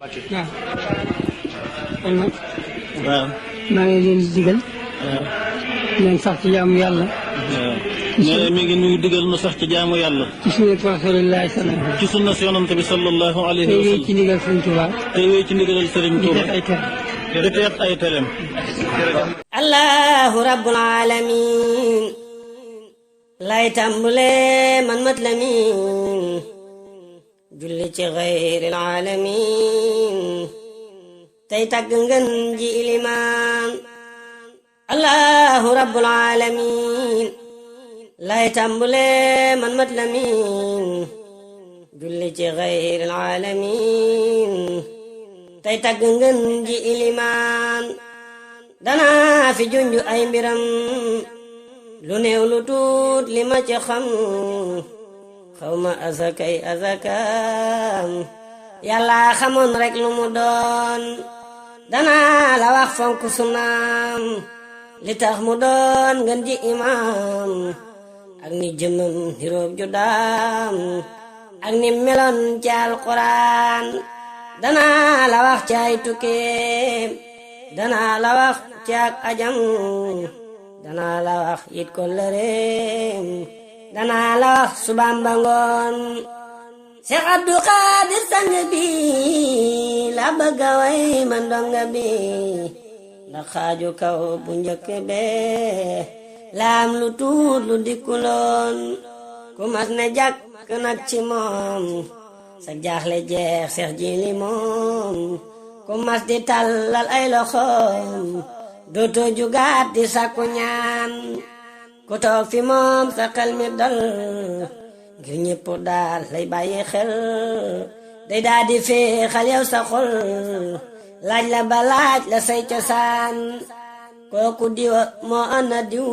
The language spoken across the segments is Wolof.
waaw kon nag waaw. maa ngi leen di digal waaw. ngeen sax ci jaamu yàlla waaw. nee mi ngi nuyu digal nu sax ci jaamu yàlla. ci sunnatu rasulillahi sallallahu alayhi wa sallam ci sunna si yonante bi sallallahu alayhi tey wa wéy sallam. ci ndigal Sëriñ Tuubaa tey wéy ci ndigalal Sëriñ di Tuuba. def ay tere di teet ay tereem. allahu rabbul alamin lay tàmbule man mat lamin julli ci xayril alamin tey tagg ngën ji ilimaan allahu rabbul alamin lay tàmbule man mat lamin julli ci xayril alamin tey tagg ngën ji ilimaan danaa fi junju ay mbiram lu néew lu tuut li ma ci xam xawma asakay asakam yàlla xamoon rek lu mu doon danaa la wax fonk sunaam li tax mu doon ngeen ji imaam ak ni jëmam niroog ju daam ak ni meloon ci alquran danaa la wax ci ay tukkeem danaa la wax ci ak ajam danaa la wax yit ko lëreem danaa la wax subaam ba ngoon Seex Abdu Xaadir sang bi la bëgga way man donga bi ndax xaaju kaw bu njëkk be laam lu tuut lu dikkuloon ku mas ne jàkk nag ci moom sa jaaxle jeex Seex Jili moom ku mas di tàllal ay loxoom dootoo jugaat di sàkku ñaan ku toog fi moom sa xel mi dal ngir ñépp daal lay bàyyi xel day daal di féexal yow sa xol laaj la ba laaj la say cosaan kooku diwa moo ana diw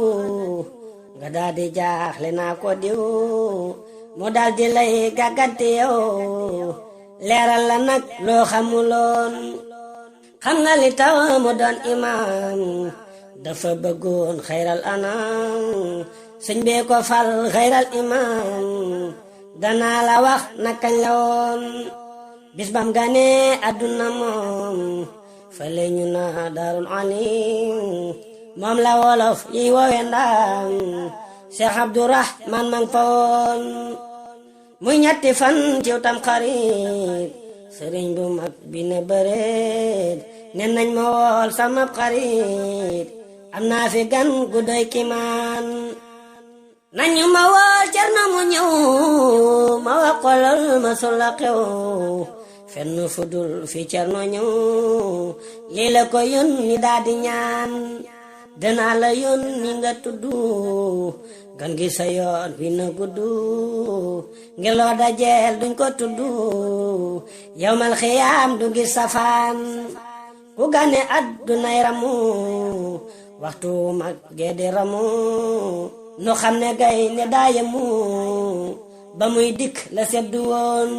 nga daal di jaaxle naa ko diw mu daal di lay gàggante yow leeral la nag loo xamuloon xam nga li taw mu doon imaam dafa bëggoon xayral anam sëñ bee ko fal xayral imaam danaa la wax nakañ la woon bis bam gane àdduna moom fale ñu na daarul alim moom la wolof yi woowe ndaam Cheikh Abdourahman mang fa woon muy ñetti fan ciw tam xarit sëriñ bu mag bi ne bëreet nen nañ ma wool sama xarit am naa fi gan gu doy kimaan nañu ma wool Cerno mu ñëw ma wax xolal ma sola xew fenn fudul fi Cerno ñëw lii la ko yónni daa di ñaan danaa la yónni nga tuddu gan gi sa yoon wi na guddu ngir loo dajeel duñ ko tuddu yawmal xiyaam du gis safaan ku gane addunay ramu waxtu mag gee di ramu nu xam ne gay ne daayemu ba muy dikk la seddu woon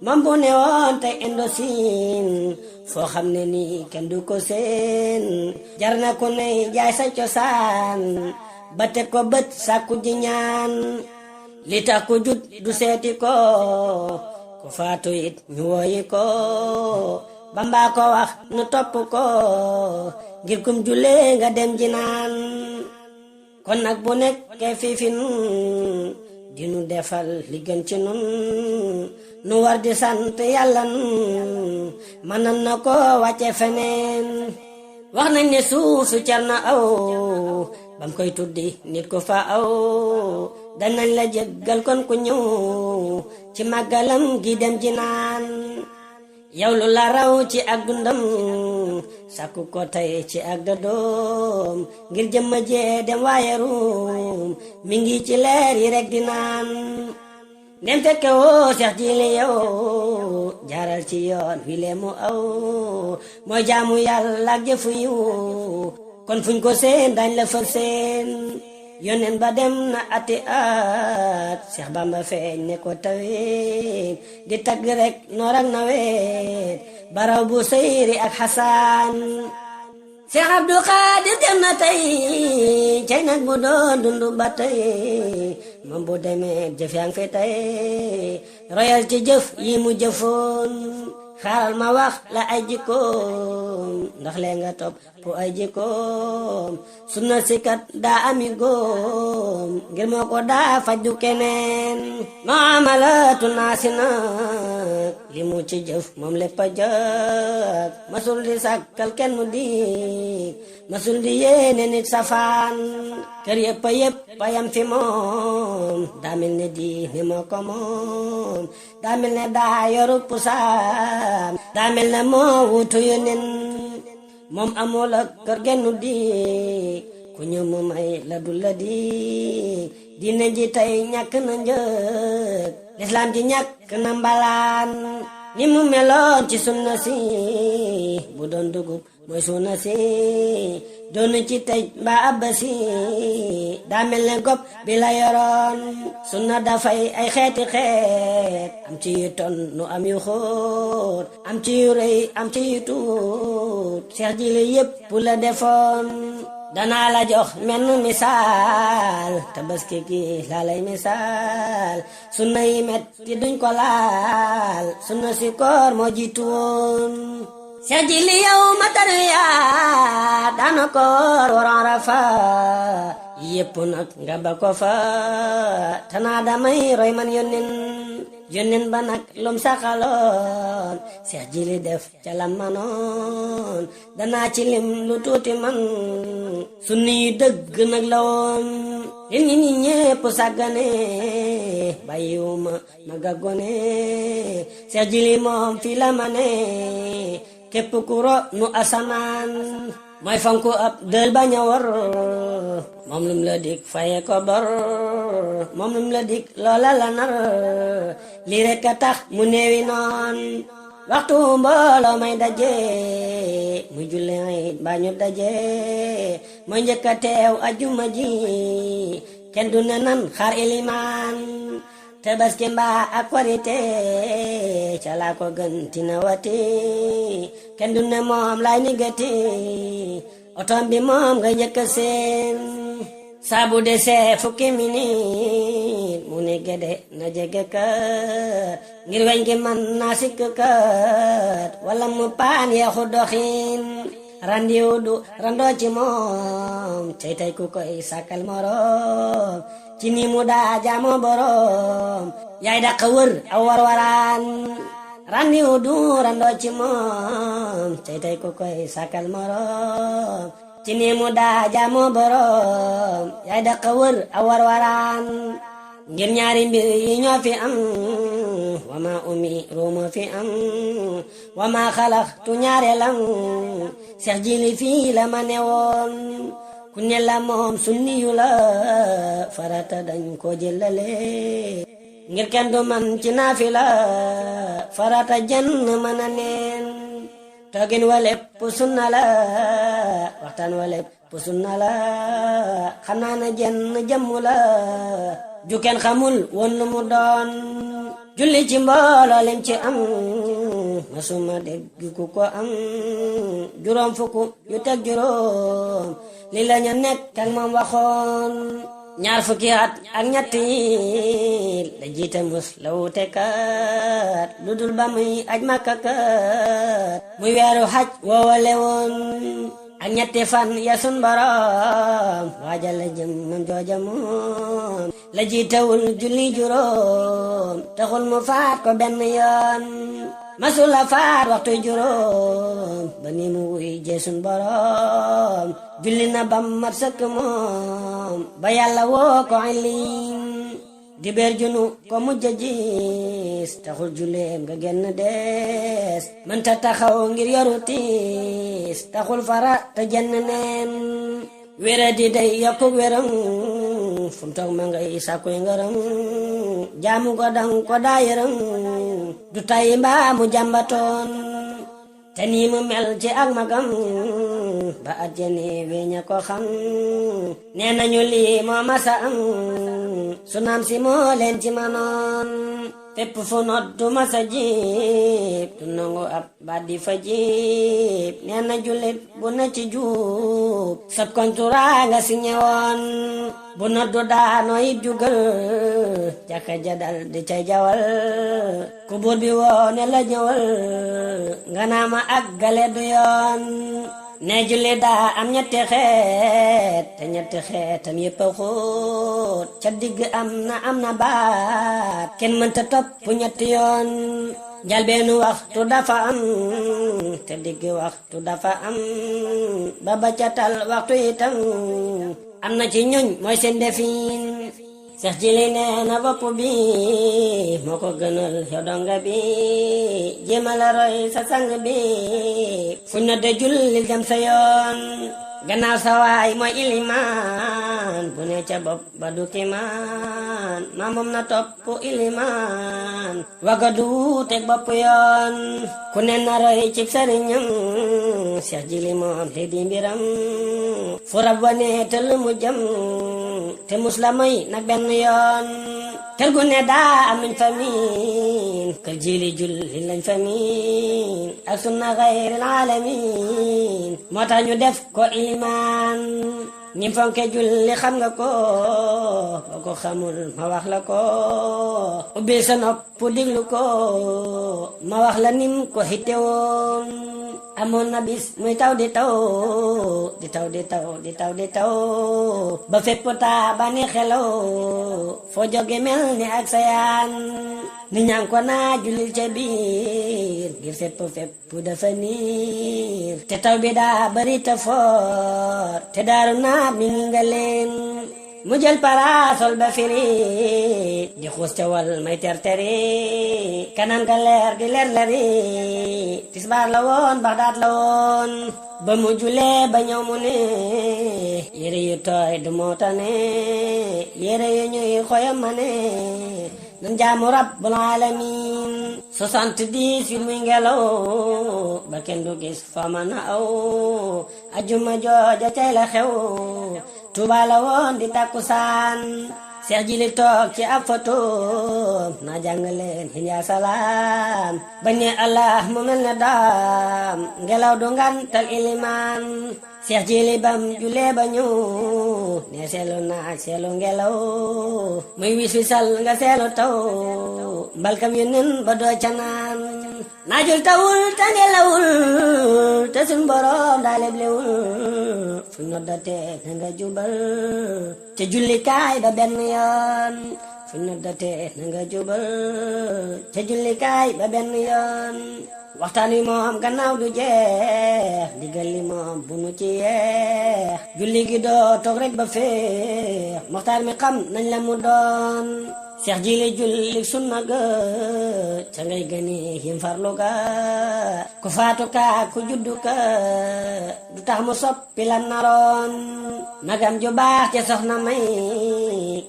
moom bu ne woon tey Indochine foo xam ne nii kenn du ko seen jar na ku ne jaay sa cosaan ba teg ko bët sàkku ji ñaan li tax ku jut du seeti ko ku faatu it ñu wooyi ko Bamba ko wax nu topp ko ngir kum julee nga dem ji naan kon nag bu nekkee fiifi nun dinu defal li gën ci nun nu war di sant yàlla nun mënan na ko wàcce feneen wax nañ ne suusu Cerno aw bam koy tuddi nit ko fa aw danañ la jéggal kon ku ñëw ci màggalam gi dem ji naan yow lu la raw ci ak dundam sakku ko tey ci ak dadoom ngir jëmma jee dem waaye ruum mi ngi ci leer yi rek di naan ndem fekke woo Seex Jili yow jaaral ci yoon wi lee mu aw mooy jaamu yàlla ak jëfu yiw kon fuñ ko seen dañ la fër seen yónneen ba dem na ati at Seex Bamba feeñ ne ko tawet di tagg rek noor ak nawet baraw bu seyri ak xasaan Seex Abdu Xaadir dem na tey cay nag mu doon dundu ba tey moom bu demee jëf yaa ngi fi tey royal ci jëf yi mu jëfoon xaaral ma wax la ay jikkoom ndax lee nga topp pu ay jikkoom sunna si kat daa ami góom ngir moo ko daa faj du keneen maamalatu naasi nag li mu ci jëf moom lépp a jëf masul di sàkkal kenn mu dig masul di yéene nit safaan kër yëpp a yam fi moom daa mel ne di ni moo ko moom daa mel ne daa yoru pusaam daa mel ne moo wutu yonen moom amul ak kër gennu di ku ñëw mu may la du la di diine ji tey ñàkk na njëg lislaam ji ñàkk na mbalaan ni mu meloon ci sunna si bu doon dugub mooy sunna si doonu ci tëj mbaa abba si daa mel ne gopp bi la yoroon sunna dafay ay xeeti xeet am ci yu ton nu am yu xóot am ci yu rëy am ci yu tuut seex ji li yépp la defoon danaa la jox menn misaal tabaski gi laa lay misaal sunna yi metti duñ ko laal sunna si koor moo jiitu woon seex ji li yow ma tarwiya daana koor waroon rafa yépp nag nga ba ko fa tanaa damay roy man yónneen ba nag lum saxaloon seex ji li def ca lam manoon danaa ci lim lu tuuti man sunni yu dëgg nag la woon leen ñi nit ñépp sàggane bàyyiwuma ma gaggone seex ji li moom fi la ma ne képp ku ro nu asamaan mooy fonku ab dël bañ a war moom lum la dik faye ko bor moom lum la dik loola la nar lii rekk a tax mu neewi noon waxtu mbooloo may daje muy julle it ba ñu daje mooy njëkk a teew ajuma ji kenn du ne nan xaar ilimaan tabaski mbaa ak korite ca laa ko gën tina wati kenn du ne moom lay ni gëti otom bi moom nga njëkk a seen saabu desee fukki minit mu ne gede na jege kër ngir weñ gi man naa sikk kër wala mu paan yeexu doxin randiw du randoo ci moom tey ku koy sàkkal morom ci ni mu daa jaamoo borom yaay daq wër aw warwaraan randiw du randoo ci moom tey ku koy sàkkal morom ci ni mu daa jaamoo borom yaay daq wër aw warwaraan ngir ñaari mbir yi ñoo fi am wama umi ruuma fi am wama xalaxtu ñaareelam seex jili fii la ma ne woon ku ne la moom sunni yu la farata dañ ko jëlale ngir kenn du man ci naafila farata jenn mën a neen toogin wa lépp sunna la waxtaan wa lépp sunna la xam naa na jenn jëmmu la ju kenn xamul woon lu mu doon julli ci mbooloo lim ci am masuma dégg ku ko am juróom fukk yu teg juróom li la ñu nekk ak moom waxoon ñaar fukki at ak ñett yi la jiite mus la wute kat lu dul ba muy aj Makka kat muy weeru xaj woowale woon ak ñetti fan ya sun borom waajal la jëm mam jooja moom la jiitewul julli juróom taxul mu faat ko benn yoon masula faat waxtu juróom ba ni mu wuy jee sun borom julli na bam mat sëkk moom ba yàlla woo ko ilin dibeer junu ko mujj gis taxul julleem nga genn des mënta taxaw ngir yoru tiis taxul fara te jenn neen wéra di day yokku wéram fu mu toog ma ngay sàkkuy ngërëm jaamu ko dang ko daa yërëm du tay mbaa mu jàmbatoon te nii mu mel ci ak magam ba at jeni weña ko xam nee nañu lii moo masa am su naam si moo leen ci manoon fépp fu noddu masa jiib du nangu ab baat di fa jiib nee na jullit bu na ci juub sab kontura nga si ñëwoon bu noddu daanoo it jugal jàkka ja dal di ca jawal ku buur bi woo ne la ñëwal nga naa ma ak gale du yoon ne julli daa am ñetti xeet te ñetti xeetam yépp a xóot ca digg am na baat kenn mënta topp ñetti yoon njalbeenu waxtu dafa am te digg waxtu dafa am ba ba ca tal waxtu itam am na ci ñoñ mooy seen defin Seex Jili nee na bopp bi moo ko gënal yow donga bi jéema la roy sa sang bi fuñ na de julli dem sa yoon gannaaw sa waay mooy ilimaan bu ne ca bopp ba du kimaan maa moom na topp ilimaan waga du teg bopp yoon ku ne na roy cib sëriñam Seex Jili moom te di mbiram fu rab wane tëll mu jëm te mus la moy nag benn yoon kër gu ne daa am luñ fa miin kër Jili julli lañ fa miin ak sunna xayril alamin moo tax ñu def ko ilimaan ni fonke julli xam nga ko boo ko xamul ma wax la ko ubbil sa nopp diglu ko ma wax la nim ko hitte woon amoon na bis muy taw di taw di taw di taw di taw di taw ba fépp taa ba ni xelaw foo jóge mel ni ak sayaan ni ñaan ko naa jullil ca biir ngir fépp dafa niir te taw bi daa bari te foor te daaru naat mi ngi nga leen mu jël parasol ba firi di xuus ca wal may terteri kanam ga leer di leer leri tisbaar la woon Baxdaad la woon ba mu julee ba ñëw mu ne yére yu tooy du moo tane yére yu ñuy xoyam ma ne nan jaamu rabbul alamin 78 muy ngelaw ba kenn du gis fa mën a aw ajuma jooja tey la xew Tuuba la woon di takkusaan Seex Jili toog ci ab foto na jàng leen hinja salaam bañ ne Allah mu mel ne daam ngelaw du ngantal ilimaan Seex Jili bam julee ba ñëw ne seelu naaj seelu ngelaw muy wis wisal nga seelu taw mbalkam yu nen ba doo ca naan naajul tawul te ngelawul te sun borom daa leblewul fu noddatee na nga jubal te jullikaay ba benn yoon fu noddatee na nga jubal te jullikaay ba benn yoon waxtaan wi moom gannaaw du jeex digal li moom bu nu ci yeex julli gi doo toog rek ba feex moxtaar mi xam nañ la mu doon Seex Jili julli sunna ga ca ngay gëni yim farlu ga ku faatu ka ku juddu ka du tax mu soppi la naroon nagam ju baax ca soxna may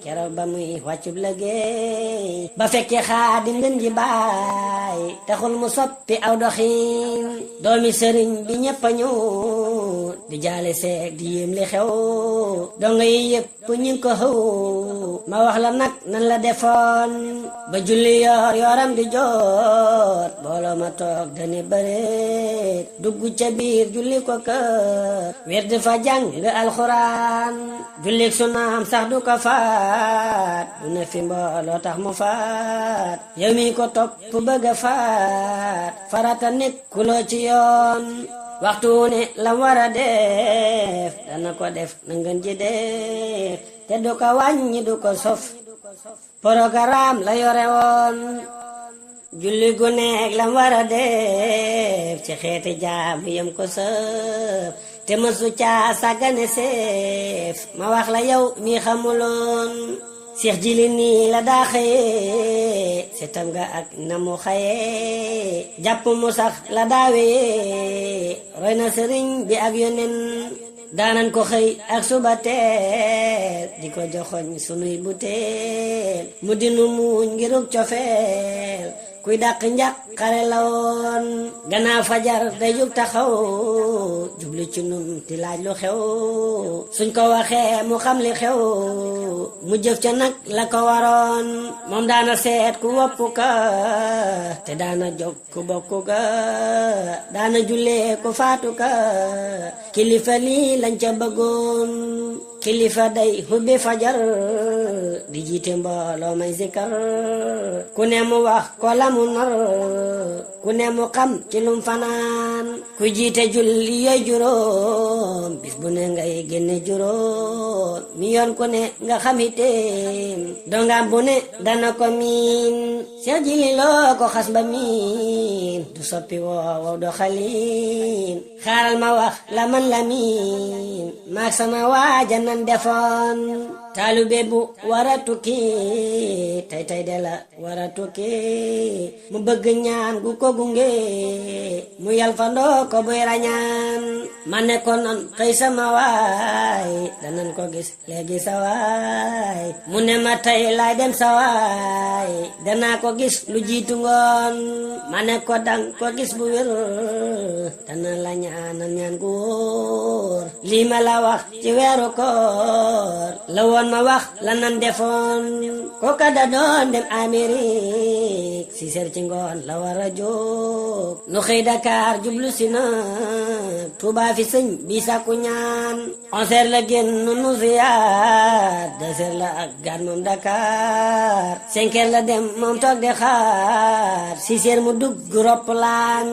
keroog ba muy wàccub liggéey ba fekkee Xaadim ngën ji baay taxul mu soppi aw doxiin doomi sëriñ bi ñëpp a ñëw di jaale seeg di yéem li xew donga yi yëpp ñi ko xëw ma wax la nag nan la defoon ba julli yoram di joot booloo ma toog dani bëreet dugg ca biir julli ko kër werd fa jàng alxuraan julli sunaam sax du ko faat du ne fi mbooloo tax mu faat yow mi ko topp bëgg a faat farata nekkuloo ci yoon waxtu ne la war a def dana ko def na ngeen ji def te du ko wàññi du ko sof programme la yore woon julli gu nekk la war a def ci xeeti jaamu yam ko sëf te mësu caa sàggane seef ma wax la yow mi xamuloon Seex Jili nii la daa xëyee setam nga ak na mu xëyee jàpp mu sax la daawee roy na sëriñ bi ak yonen daanan ko xëy ak suba teel di ko joxoñ sunuy bu teel mu dinu muñ ngirug cofeel kuy dàq njàq xare la woon gannaaw fajar day jug taxaw jublu ci nun di laaj lu xew suñ ko waxee mu xam li xew mu jëf ca nag la ko waroon moom daana seet ku wopp ka te daana jóg ku bokku ka daana jullee ku faatu ka kilifa lii lañ ca bëggoon kilifa day hubbi fajar di jiite mbooloo may zikar ku ne mu wax ko la mu nar ku ne mu xam ci lum fanaan ku jiite julli yooy juróom bis bu ne ngay génne juróom mi yoon ku ne nga xamiteem dongam bu ne dana ko miin Seex Jili loo ko xas ba miin du soppi woow doxaliin xaaral ma wax la man la miin maag sama waaja nan defoon taalube bu wara tukki tey de la wara tukki mu bëgg ñaan gu ko gunge mu yal fandoo ko buy rañaan ma ne ko nan xëy sama waay danan ko gis léegi sa waay mu ne ma tey laay dem sa waay danaa ko gis lu jiitu ngoon ma ne ko dang ko gis bu wér dana la ñaanal ñaan gu wóor lii ma la wax ci weeru koor la woon ma wax la nan defoon kooka da doon dem Amérique 6 heures ci ngoon la war a jóg nu xëy Dakar jublu si na Tuuba fi sëñ bi sàkku ñaan 11 heures la génn nu ziyaar 2 heures la ak gaan moom Dakar 5 heures la dem moom toog de xaar 6 heures mu dugg roppalaan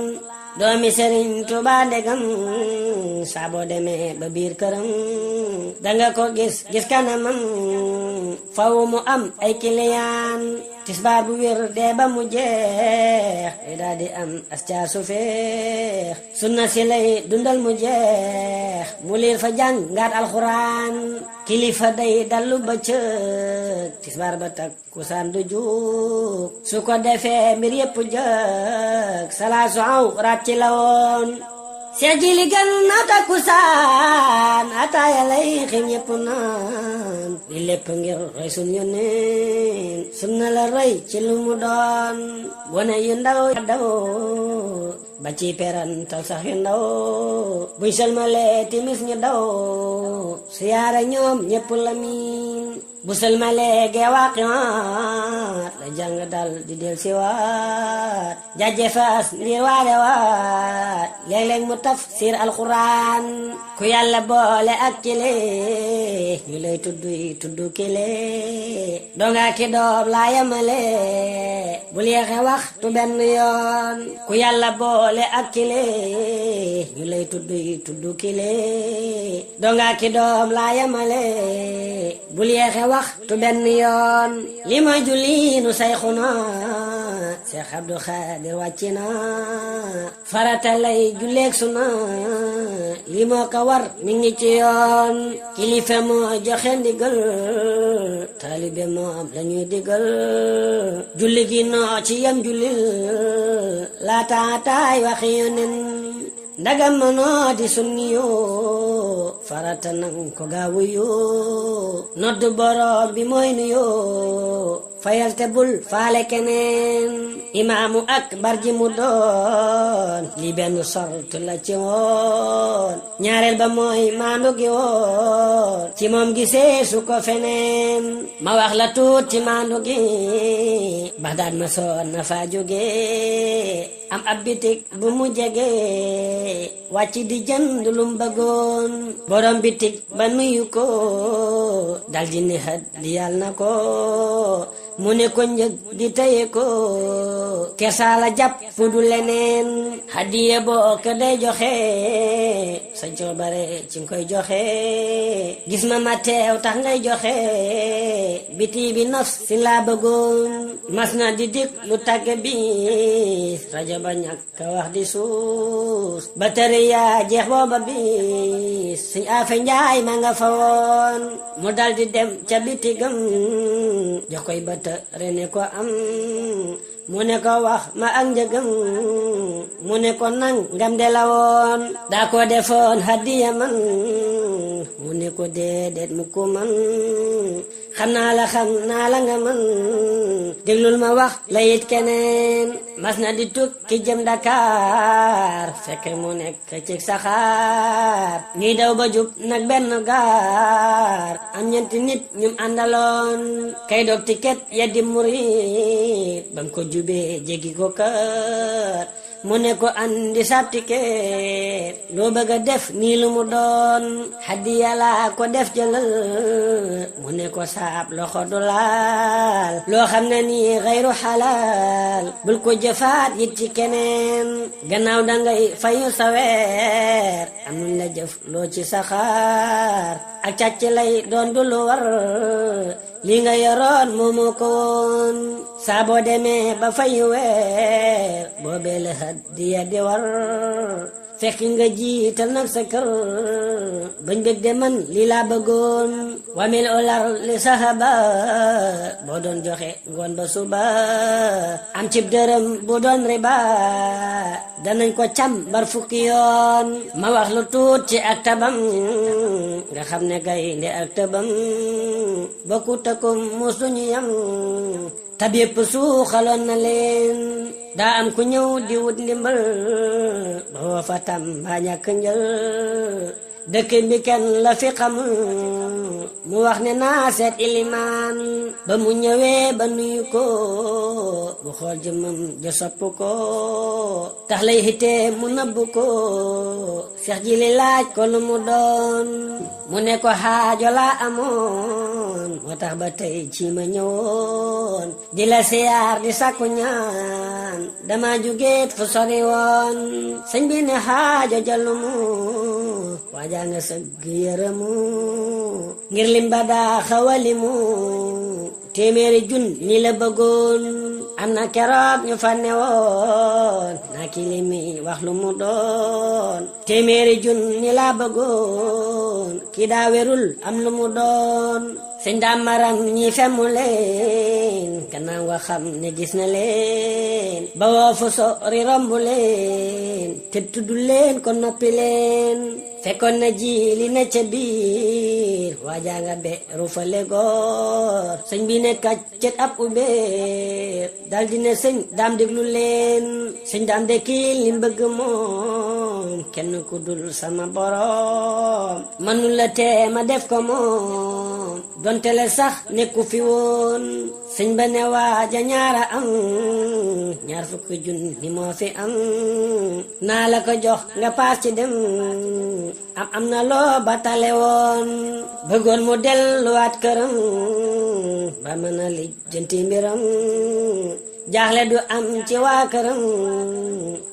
doomi Sëriñ Tuuba ndegam saa boo demee ba biir këram danga ko gis kanamam faw mu am ay kiliyaan tisbaar bu wér dee ba mu jeex day daal di am as caasu feex sunna si lay dundal mu jeex mu liir fa jàng ngaat alxuraan kilifa day dallu bëccëg tisbaar ba tak kusaan du juug su ko defee mbir yépp jëg salaasu aw raat ci la woon Seex Jili gan na takkusaan ataaya lay xim ñépp naan di lépp ngir rey sun yónneen sunna la rey ci lu mu doon gone yu ndaw daw ba ci perantal sax yu ndaw buñ sëlmalee timis ñu daw siyaare ñoom ñépp la miin bu sëlmalee gee waaqiwaat la jàng dal di del si waat jajje faas ngir waare waat léeg-léeg mu tafsir alxuraan ku yàlla boole ak kile ñu lay tuddu kile donga ki doob laa yamale bul yeexe waxtu benn yoon ku yàlla boole ak kile ñu lay tuddu kile donga ki doob laa yamale bul yeexe waxtu benn yoon li mooy julliinu sayxuna Seex Abdu Xaadir wàcc na farata lay julleeg suna li moo ko war mi ngi ci yoon kilifa moo joxe ndigal taalibe moom lañuy digal julli gi noo ci yam jullil laataataay waxi yonen ndagam mënoo di sunni yoo farata nang ko gaawu yoo nodd boroom bi mooy nu yoo fayal te bul faale keneen imaamu akbar ji mu doon li benn sort la ci woon ñaareel ba mooy maandu gi woon ci moom gisee su ko feneen ma wax la tuut ci maandu gi Bagdaad ma soon na fa jóge am ab bitik bu mu jege wàcc di jënd lum bëggoon borom bitik ba nuyu ko dal di ne xat di yàlla na ko mu ne ko njëg di teye ko kersaala jàpp fu du leneen hadiye boo ko day joxe sa coobare ci nga koy joxe gis ma teew tax ngay joxe biti bi nafs si laa bëggoon mas na di dik lu tàgge bi rajo ba ñàkk wax di suus ba tëri yaa jeex booba bis suñ afe njaay ma nga fa woon mu dal di dem ca bitigam jox koy ba tëre ne ko am mu ne ko wax ma ak njëgam mu ne ko nang ngam de la woon daa ko defoon hadiya man mu ne ko déedéet mu ko man xam naa la nga man déglul ma wax la it keneen mas na di tukki jëm Dakar fekk mu nekk ci saxaar ñuy daw ba jub nag benn gaar am ñeenti nit ñum àndaloon kay dog ticket yeddi murit bam ko jubee jéggi ko kër mu ne ko andi sa ticket loo bëgg a def nii lu mu doon hadiya laa ko def jëlal mu ne ko saab loxo du laal loo xam ne nii xayru xalaal bul ko jëfaat yit ci keneen gannaaw dangay fayu sa weer am nuñ la jëf loo ci saxaar ak càcc lay doon du lu war li nga yoroon moomoo ko woon saa boo demee ba fayu weer boobee la hadiya di war fekk nga jiital nag sa kër bañ bëgg de man lii laa bëggoon wamil olar li sahaba boo doon joxe ngoon ba suba am cib dërëm bu doon riba danañ ko cam bar fukki yoon ma wax lu tuut ci ak tabam nga xam ne gaynde ak tabam bokkut akum mus duñu yam tab yépp suuxaloon na leen daa am ku ñëw di wut ndimbal ba woo fa tam ba ñàkk njël dëkk bi kenn la fi xam mu wax ne naa seet ilimaan ba mu ñëwee ba nuyu ko bu xool jëmmam ja sopp ko tax lay hitee mu nëbbu ko seex ji li laaj ko lu mu doon mu ne ko xaajo laa amoon moo tax ba tey ci ma ñëwoon di la siyaar di sakku ñaan dama jugeet fu sori woon sëñ bi ne xaajo jallumu waajaa nga sëgg yërëmu ngir lim ba daa xawalimu téeméeri jun ni la bëggoon am na keroog ñu fa newoon naa ki limi wax lu mu doon téeméeri jun ni la bëggoon ki daa werul am lu mu doon sëñ daam maram ñi femmu leen gannaaw nga xam ne gis na leen ba woo fu sori romb leen te tudd leen ko noppi leen fekkoon na ji li ne ca biir waajaa nga be rufale góor sëñ bi ne kaccet ab ubeer dal di ne sëñ daam déglu leen sëñ daam de kii li mbëgg moom kenn ku dul sama borom manu la tee ma def ko moom donte le sax nekku fi woon sëñ ba ne waaja ñaara am ñaar fukki junni moo fi am naa la ko jox nga paas ci dem am na loo batale woon bëggoon mu delluwaat këram ba mën a lijjanti mbiram jaaxle du am ci waa këram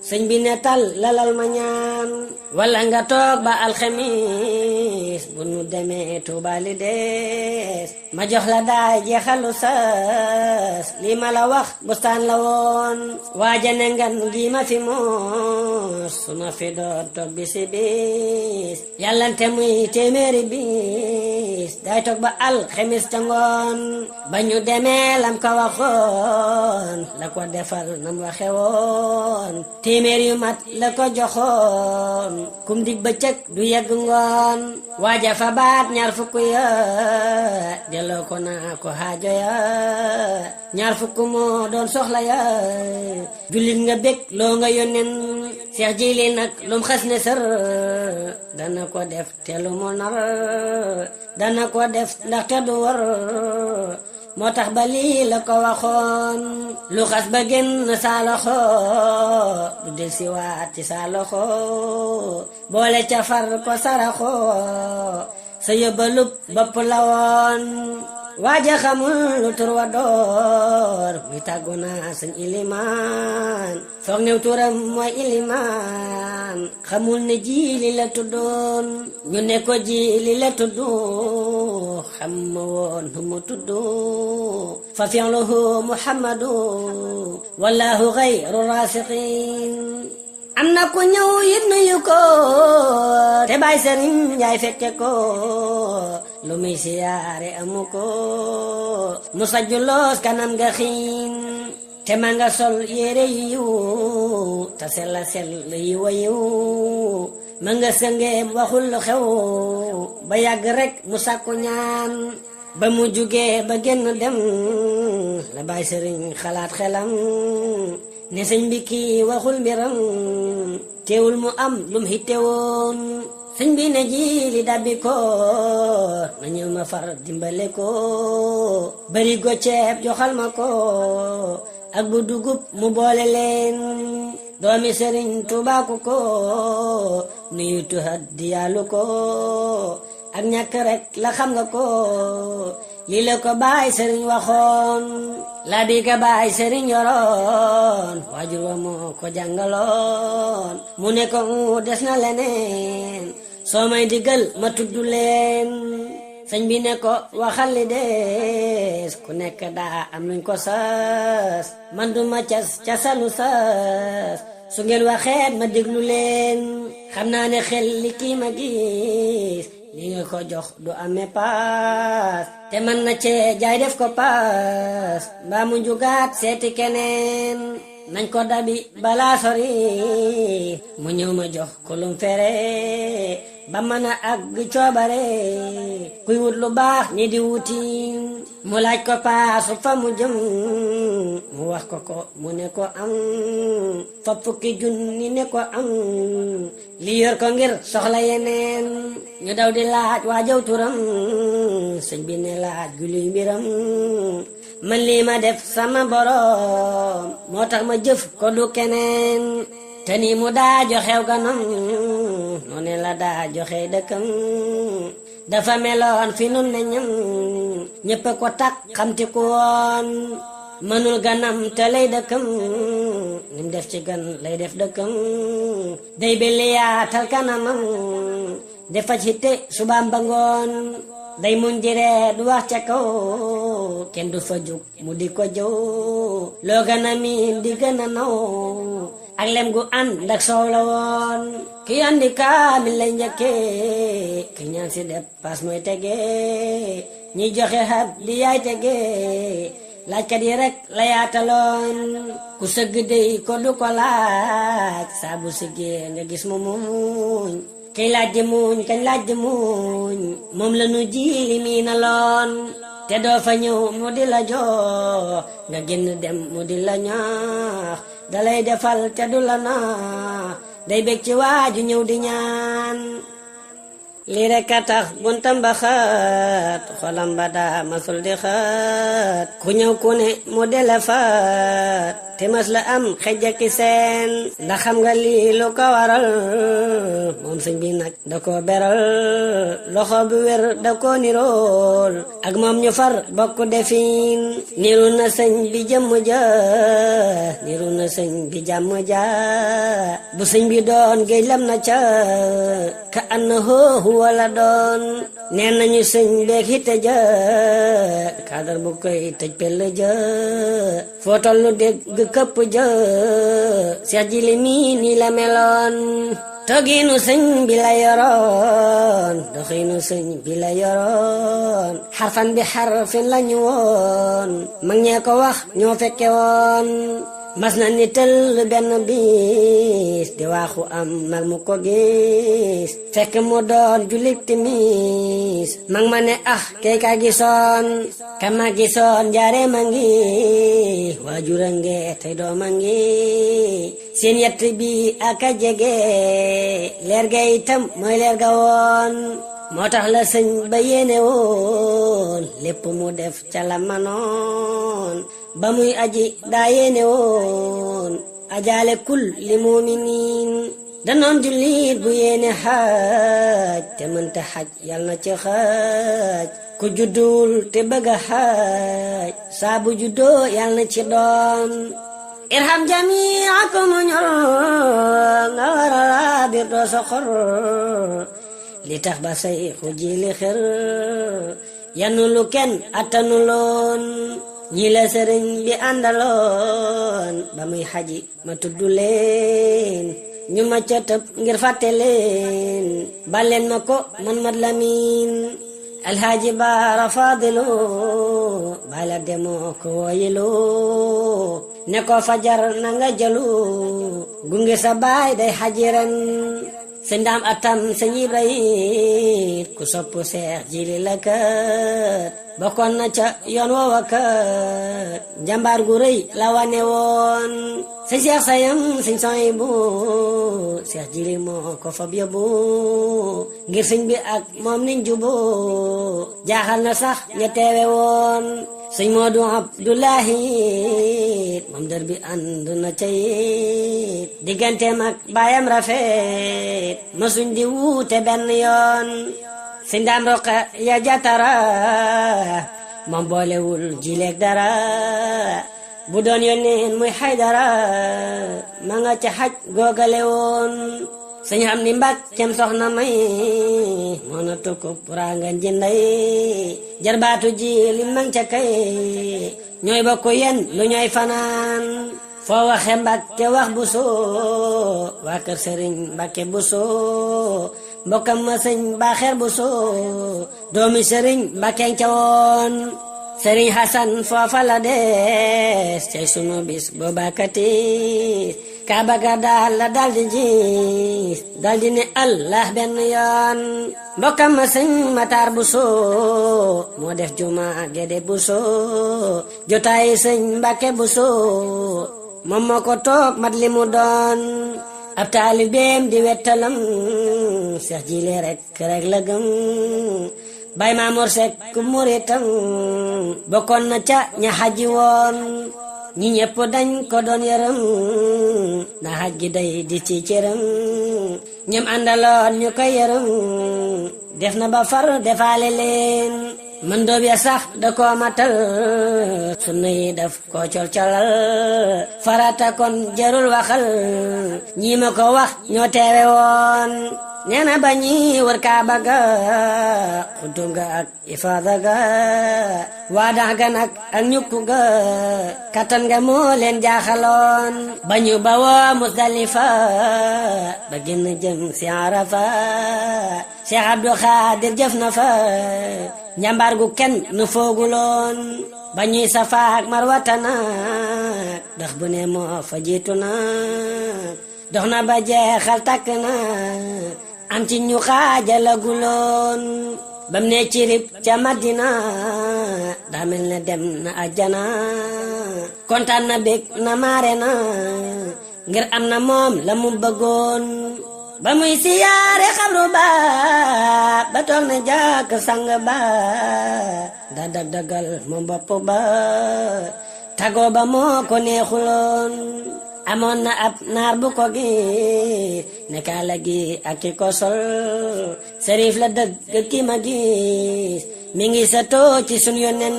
sëñ bi ne tal lalal ma ñaan wala nga toog ba alxamis bu nu demee Tuuba li des ma jox la daay jeexalu sas lii ma la wax bustaan la woon waaja ne ngan gi ma fi moos su ma fi doon toog bisi bis yàllante muy téeméeri bis day toog ba alxamis ca ngoon ba ñu demee lam ko waxoon la ko defal nam waxe woon téeméer yu mat la ko joxoon kum dig bëccëg du yegg ngoon waaja fa baat ñaar fukk ya delloo ko naa ko xaajo ya ñaar fukk moo doon soxla ya jullit nga bég loo nga yónnen seex jili nag lum xas ne sër dana ko def te lu mu nar dana ko def ndaxte du war moo tax ba lii la ko waxoon lu xas ba génn sa loxo du del si waat ci sa loxo boole ca far ko saraxo sa yóbbalub bopp la woon waaja xamul lu tur wa door muy tàggu naa sëñ ilimaan foog new turam mooy ilimaan xamul ne Jili la tuddoon ñu ne ko Jili la tuddu xam ma woon nu mu tuddu fa fi'luhu Muhammadu wallahu ghayru rasiqin am na ku ñëw yit nuyu ko te bay Sëriñ Njaay fekke ko lu muy siyaare amu ko mu sajjuloos kanam nga xiin te ma nga sol yére yu yiw te sella sell yi wa yiw ma nga sëngeem waxul lu xew ba yàgg rek mu sàkku ñaan ba mu jugee ba génn dem la Baay Sëriñ xalaat xelam ne sëñ bi kii waxul mbiram teewul mu am lum hittewoon sëñ bi ne ji li dabbi ko na ñëw ma far dimbale ko bari go ceeb joxal ma ko ak bu dugub mu boole leen doomi Sëriñ Tuubaa ku ko nuyu tuhat di yàllu ko ak ñàkk rek la xam nga ko lii la ko Baay Sëriñ waxoon la bi ka Baay Sëriñ yoroon waajur wa moo ko jàngaloon mu ne ko des na leneen soo may digal ma tudd leen sëñ bi ne ko waxal li des ku nekk daa am luñ ko sas man du ma casalu sas su ngeen waxeet ma déglu leen xam naa ne xel li kii ma gis li nga ko jox du amee paas te man na cee jaay def ko paas mbaa mu jugaat seeti keneen nañ ko dabi balaa sori mu ñëw ma jox ko lum fere ba mën a àgg coobare kuy wut lu baax ni di wuti mu laaj ko paasu fa mu jëm mu wax ko mu ne ko am fa fukki junni ne ko am li yor ko ngir soxla yeneen ñu daw di laaj waa jaw turam sëñ bi ne laaj gu luy mbiram man lii ma def sama borom moo tax ma jëf ko du keneen te ni mu daa joxew ganam noone la daa joxe dëkkam dafa meloon fi nun ne ñam ñépp ko tak xamti ko woon mënul ganam te lay dëkkam nim def ci gan lay def dëkkam day belli yaatal kanamam defa ci te subaam ba ngoon day muñ diree du wax ca kaw kenn du fa jug mu di ko jëw loo gën a miin di gën a naw ak lem gu ànd ndak soow la woon ki andi kaamil lay njëkkee ki ñaan si dépasse mooy tegee ñi joxe hab di yaay tegee laajkat yi rek la yaataloon ku sëgg dey ko du ko laaj saabu siggee nga gis mu muñ kay laaj di muñ kañ laaj di muñ moom la nu jiili mii na loon te doo fa ñëw mu di la jox nga génn dem mu di la ñaax dalay defal te du la naax day bég ci waaju ñëw di ñaan lii rekk a tax buntam ba xat xolam ba daa masul di xat ku ñëw ku ne mu dele faat te mas la am xejjaki seen ndax xam nga lii lu ko waral moom sëñ bi nag da ko beral loxo bu wér da ko nirool ak moom ñu far bokk defin niru na sëñ bi jëmm ja niru na sëñ bi jàmm ja bu sëñ bi doon géej lam na ca ka annahu wala doon neen nañu sëñ beeg hitte ja kadar bu koy tëj pell ja foo tollu dégg këpp ja Seex Jili mii nii la meloon togiinu sëñ bi la yoroon doxiinu sëñ bi la yoroon xarfan bi xarfin lañu woon mag ñee ko wax ñoo fekke woon mas na ni tëll benn bis di waaxu am mal mu ko gis fekk mu doon jullit timis mag ma ne kay ka gisoon ka ma gisoon njaare ma ngi waajura nge tey dooma ngi seen yett bi aka jege leer ga itam mooy leer ga woon moo tax la sëñ ba yéene woon lépp mu def ca la manoon ba muy aji daa yéene woon ajaale kul li muminin danoon jullit bu yéene xaaj te mënta xaj yal na ci xaaj ku juddul te bëgg a xaaj saa bu juddoo yal na ci doon irham jamiakum ñor nga wara biir doo soxor li tax ba say xuji li xër yanu lu kenn attanu loon ñi la sëriñ bi àndaloon ba muy xaji ma tudd leen ñu ma ca tëb ngir fàtte leen baleen ma ko man mat lamin alhaaji baara faadilu bala demoo ko woyilu ne ko fajar na nga jëlu gunge sa baay day xaji ren sëñ daam atam sëñ Ibrahim ku sopp Seex Jili la kat bokkoon na ca yoon woowa kat njàmbaar gu rëy la wane woon sëñ Seex sayam sëñ Sohaybu Seex Jili moo ko fab yóbbu ngir sëñ bi ak moom niñ jubu jaaxal na sax ña teewe woon sëñ Moodu Abdullahi moom dër bi ànd na ca it digganteem ak baayam rafet mësuñ di wuute benn yoon sëñ Daam Roqa ya jatara moom boolewul jileeg dara bu doon yónneen muy Haydara ma nga ca xaj googale woon sëñ xam ni Mbàkkeem soxna may moo na tukkub rangan ji ndey jarbaatu ji li mang ca kay ñooy bokku yen lu ñooy fanaan foo waxe Mbàkke wax Buso waa kër sëriñ Mbàkke Buso mbokkam ma sëñ Baaxeer Buso doomi sëriñ Mbàkke ca woon sëriñ Hasan foofa la des cay sunu bis boobakati Kaaba ga daal la daldi gis daldi ne Allah benn yoon mbokkam ma sëñ Matar Buso moo def juma Gede Buso jotaayi sëñ Mbàkke Buso moom moo ko toog mat li mu doon ab taalibeem di wettalam Seex Jili rek la gëm Baay Maamoor Sekk ku muritam bokkoon na ca ña xaji woon ñi ñépp dañ ko doon yërëm na xaj gi day di ci cëram ñam àndaloon ñu koy yërëm def na ba far defaale leen mën doob ya sax da koo matal sunna yi daf koo col-colal farata kon jarul waxal ñi ma ko wax ñoo teewe woon nee na ba ñi wër Kaaba ga xudum ga ak ifaada ga waadax ga nag ak ñukku ga kattan nga moo leen jaaxaloon ba ñu bawoo Musdalifa ba génn jëm si Arafa Cheikh Abdou Khadir jëf na fa njàmbaar gu kenn nu fooguloon ba ñuy Safa ak Marwata nag dox bu ne moo fa jiitu nag dox na ba jeexal takk nag am ci ñu xaajalaguloon bam ne cirib ca Madina daa mel ne dem na àjjana kontaan na bég na maare na ngir am na moom la mu bëggoon ba muy siyaare xabru ba toog na jàkk sang ba da dag-dagal moom bopp ba tagoo ba moo ko neexuloon amoon na ab naar bu ko gis ne kaala gi ak ki ko sol sërif la dëgg ki ma gis mi ngi sa too ci sun yonen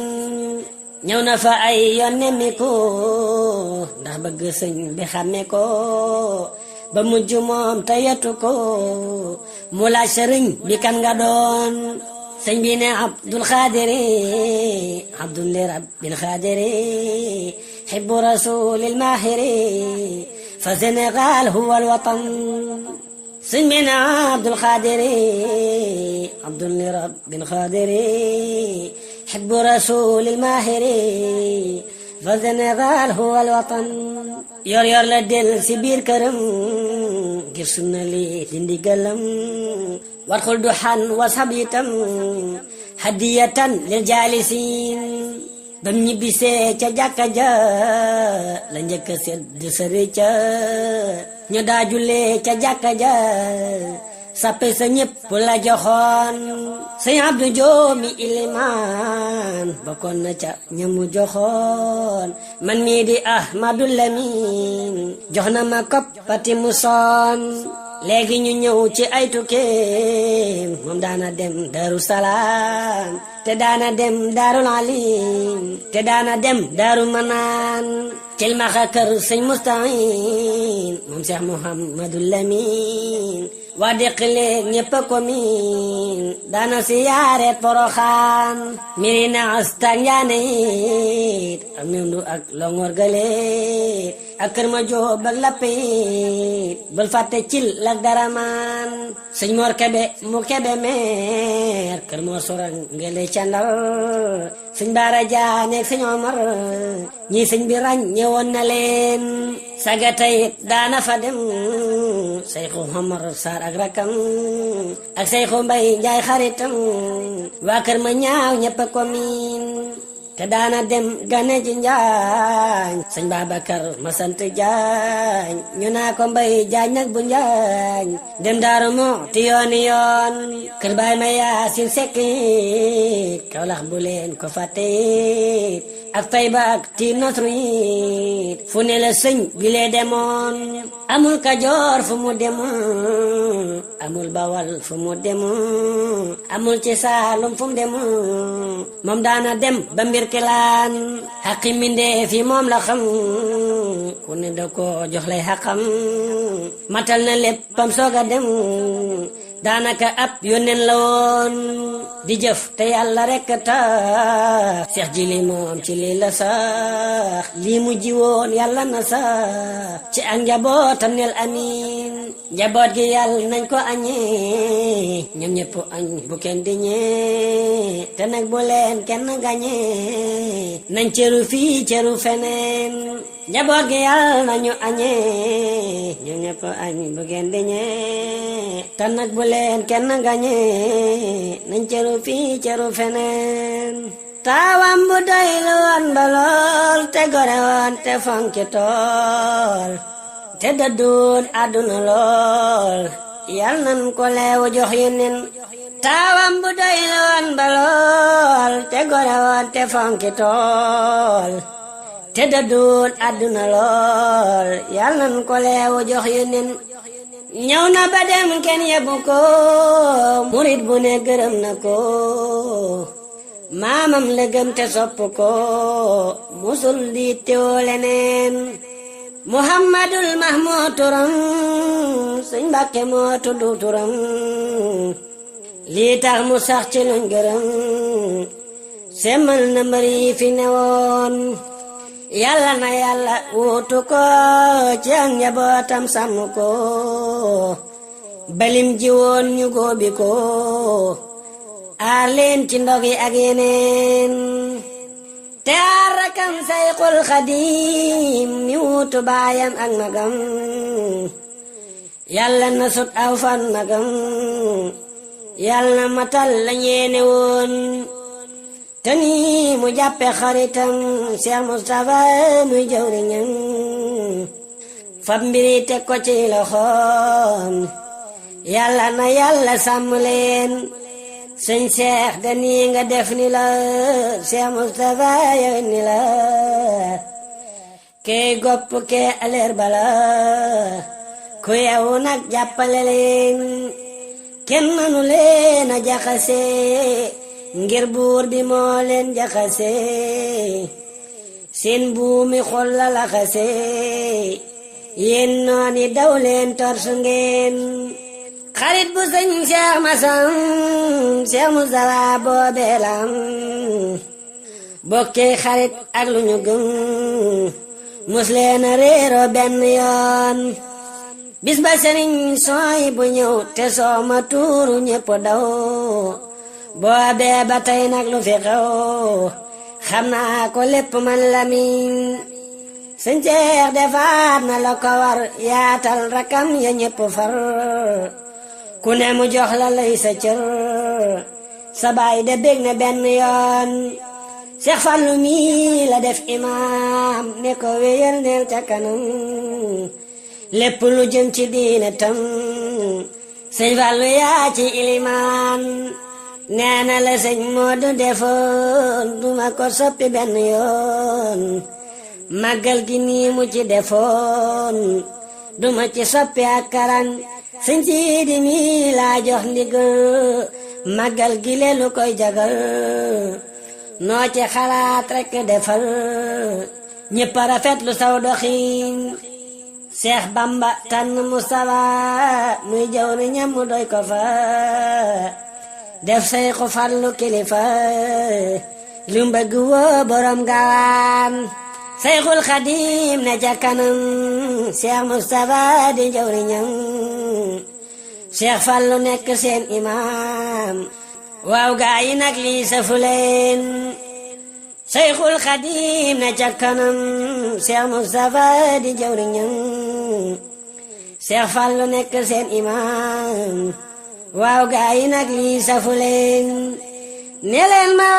ñëw na fa ay yonen mi ko ndax bëgg sëñ bi xàmme ko ba mujj moom tayatu ko mu laaj sëriñ bi kan nga doon sëñ bi ne Abdul Xaadiri Abdul li Rabbil Xaadiri حب رسول الماهر فالسنغال هو الوطن سمنا عبد القادر عبد لرب القادر حب رسول الماهر فالسنغال هو الوطن يور يور لدل سبير كرم كرسنا لي دندي قلم وادخل دحان وصبيتم هدية للجالسين bam ñibbisee ca jàkka ja la njëkk sedd sëri ca ñu daa jullee ca jàkka ja sappe sa ñépp la joxoon sëñ Abdu Joomi ilimaan bokkoon na ca ñamu joxoon man mii di Ahmadu Lamin jox na ma koppati mu soon léegi ñu ñëw ci ay tukkeem moom daana dem Daru Salaam te daana dem Daarul Alim te daana dem Daaru Manaan cilmaxa kër sëñ Mustahin moom Cheikh Mouhamadou Lamin waa déqaleeg ñépp a ko miin daana siyaare Poroxaan Mirina Asta Njaane it ak Mendu ak Longor gale ak kër ma jóob ak lappit bul fàtte cil lak daramaan sëñ Mor Kebe mu Kebe meer kër Mor Sourang ngele ca Ndar sëñ Baara Jaaneeg sëñ Omar ñii sëñ bi ràññe woon na leen saga tayit daana fa dem Seyxu Omar Sarr ak rakam ak Seyxu Mbay Njaay xaritam waa kër ma ñaaw ñëpp ko miin te daana dem gane ji Njaañ sëñ Babacar ma sant Jaañ ñu naa ko Mbay Jaañ nag bu Njaañ dem Daaru Muxti yooni yoon kër baay ma Yaasin Sekk Kawlax bu leen ko fàtte ak Tayba ak Tiin Nasru fu ne la sëñ bi lee demoon amul Kajoor fu mu demul amul Bawal fu mu demul amul ci Saalum fu mu demul moom daana dem ba mbir kilaan xaqi mbindeef yi moom la xam ku ne da ko jox lay xaqam matal na léppam sooga dem daanaka ab yónneen la woon di jëf te yàlla rekk tax Seex Jili moom ci lii la sax lii mu jiwoon yàlla na sax ci ak njabootam nel amiin njaboot gi yàlla nañ ko añee ñoom ñëpp añ bu kenn di ñee te nag bu leen kenn gañee nañ cëru fii cëru feneen njaboot gi yàlla nañu añee ñoom ñëpp añ bu kenn di ñee te nag bu leen kenn gañee nañ cëru fii cëru feneen taawam bu doylu woon ba lool te gore woon te fonki tool te dëdduun àdduna lool yal nan ko leewu jox yu nen taawam bu doylu woon ba lool te gore woon te fonki tool te dëdduun àdduna lool yal nan ko leewu jox yu nen ñëw na ba dem kenn yebu ko murit bu ne gërëm na ko maamam la gëm te sopp ko musul di teewoo leneen Muhammadul Mahmud turam sëñ Mbàkke moo tuddu turam lii tax mu sax ci luñ gërëm semmal na mbër yi fi newoon yàlla na yàlla wuutu ko ci ak njabootam sàmm ko balim ji woon ñu góobi ko aar leen ci ndog yi ak yeneen te aar rakam Sayxul Xadiim mi wuutu baayam ak magam yàlla na sut aw fan magam yàlla na matal la ñeene woon te nii mu jàppe xaritam Cheikh Moustapha muy jawriñam fab mbiri teg ko ci loxoom yàlla na yàlla sàmm leen sëñ Cheikh dani nga def ni la Cheikh Moustapha yow ni la kee gopp kee aleer bala ku yewu nag jàppale leen kenn mënu leen a jaxase ngir buur bi moo leen jaxase seen buumi xol la laxase yéen nooni daw leen torsu ngeen xarit bu sëñ Cheikh Masam Cheikh Moustapha boobee lam bokkee xarit ak lu ñu gëm mus leen a réeroo benn yoon bis ba sëriñ sooy bu ñëw te soo ma tuuru ñépp daw boobee ba tey nag lu fi xew xam naa ko lépp man Lamin sëñ Cheikh defaat na la ko war yaatal rakam ya ñépp far ku ne mu jox la lay sa cër sa baay de bég na benn yoon Cheikh Fallu mi la def imaam ne ko wéyal neel ca kanam lépp lu jëm ci diine tam sëñ Fallu yaa ci ilimaan nee na la sëñ Moodu defoon duma ko soppi benn yoon màggal gi nii mu ci defoon duma ci soppi ak karan sëñ Siidi mi laa jox ndigal màggal gi leelu koy jagal noo ci xalaat rekk defal ñépp a rafetlu saw doxiin Seex Bamba tànn Mustafa muy jaw ni ñam mu doy ko fa def Sayxu Fallu kilifa lu mbëgg woo borom gaawaan Seyxul Xadim ne ca kanam Cheikh Moustapha di jawriñam Cheikh Fallu nekk seen imaam waaw gaa yi nag lii safu leen Seyxul Xadim ne ca kanam Cheikh Moustapha di jawriñam Cheikh Fallu nekk seen imaam waaw gaa yi nag lii safu leen ne leen ma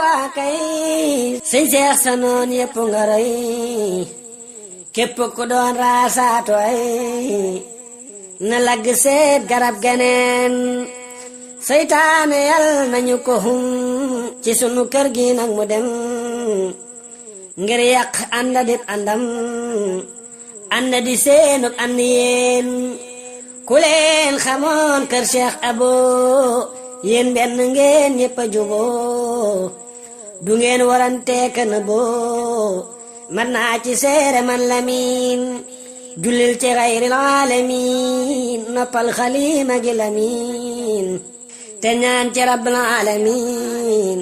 waa kay sëñ Cheikh sa noon yépp nga roy képp ku doon raasaatu ay na lagg seet garab geneen seytaane yal nañu ko hum ci sunu kër gi nag mu dem ngir yàq ànda dit àndam ànda di seenub ànd yéen ku leen xamoon kër Cheikh Abo yéen benn ngeen ñépp a juboo du ngeen warante kana boo man naa ci seere man Lamin jullil ci xayril alamin noppal xalima gi Lamin te ñaan ci rabbal alamin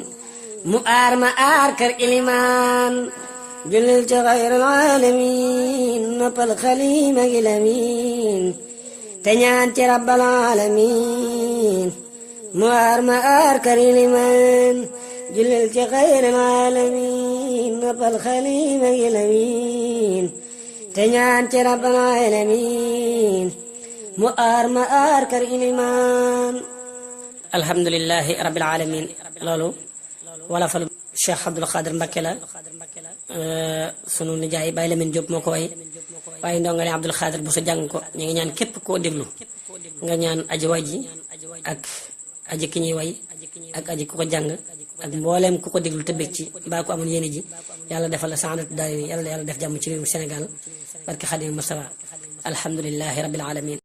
mu aar ma aar kër ilimaan jullil ci xayril alamin noppal xalima gi Lamin te ñaan ci rabbal alamin mu aar ma aar kër ilimaan jullil ci xayril alamin noppal xalima gi Lamin te ñaan ci rabbal alamin mu aar ma aar kër ilimaan alhamdulillahi rabbil alamin loolu wala fal Cheikh Abdoul Khadir Mbacké la sunu nijaay Baye Lamine Diop moo ko way waaye ndongale Abdoul Khadir bu sa jàng ko ñu ngi ñaan képp koo déglu nga ñaan aji way ji ak aji ki ñuy way ak aji ku ko jàng ak mbooleem ku ko déglu te bég ci mbaa ko amoon yéene ji yàlla defal la saadatu daari yàlla def jàmm ci réewum Sénégal barke Xadim Mustafa alhamdulillahi rabbil alamin